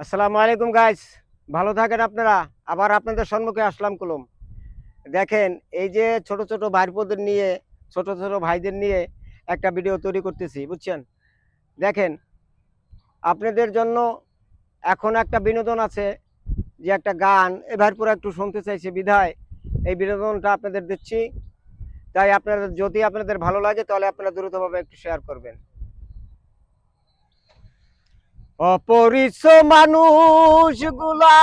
আসসালামু আলাইকুম গাইস, ভালো থাকেন আপনারা। আবার আপনাদের সম্মুখে আসলাম কলম। দেখেন, এই যে ছোট ছোট ভাইপোদের নিয়ে, ছোট ছোট ভাইদের নিয়ে একটা ভিডিও তৈরি করতেছি, বুঝছেন। দেখেন, আপনাদের জন্য এখন একটা বিনোদন আছে, যে একটা গান এ ভাইপুরা একটু শুনতে চাইছে বিধায় এই বিনোদনটা আপনাদের দিচ্ছি। তাই আপনাদের যদি আপনাদের ভালো লাগে তাহলে আপনারা দ্রুতভাবে একটু শেয়ার করবেন। অপরিচিত মানুষগুলা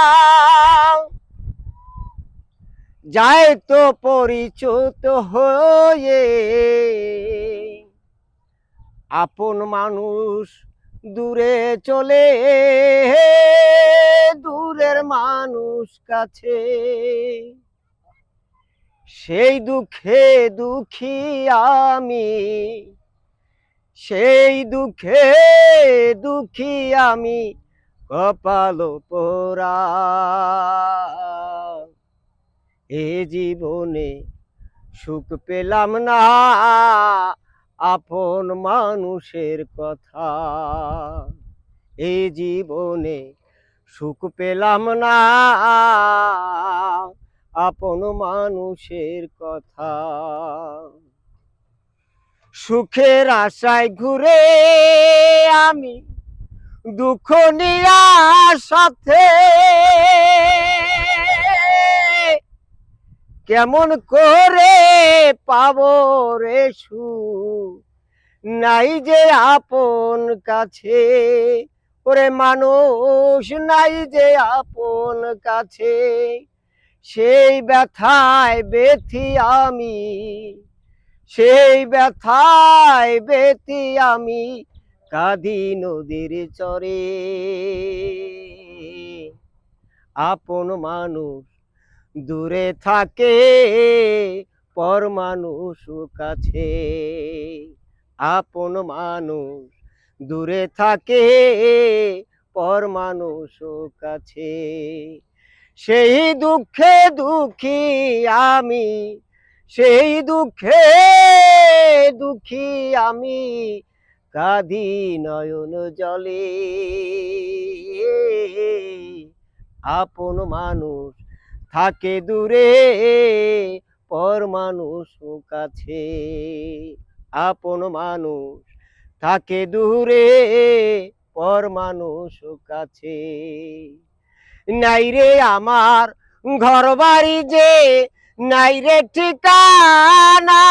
যায় তো পরিচিত হয়ে, আপন মানুষ দূরে চলে, দূরের মানুষ কাছে। সেই দুঃখে দুঃখী আমি, সেই দুঃখে দুঃখী আমি, কপাল পোড়া। এ জীবনে সুখ পেলাম না, আপন মানুষের কথা। এ জীবনে সুখ পেলাম না, আপন মানুষের কথা। সুখের আশায় ঘুরে আমি দুঃখ নিয়া সাথে, কেমন করে পাবো রে সুখ, নাই যে আপন কাছে। ওরে মানুষ নাই যে আপন কাছে, সেই ব্যথায় বেথি আমি, সেই ব্যথায় বেথি আমি, কাঁদি নদীর চরে। আপন মানুষ দূরে থাকে, পর মানুষ কাছে। আপন মানুষ দূরে থাকে, পর মানুষ কাছে। সেই দুঃখে দুঃখী আমি, সেই দুঃখে দুঃখী আমি, কাঁদি নয়ন জলে। আপন মানুষ থাকে দূরে, পর মানুষ কাছে। আপন মানুষ থাকে দূরে, পর মানুষ কাছে। নাই রে আমার ঘর বাড়ি, যে নাই রে ঠিকানা,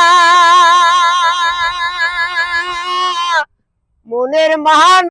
মনের মান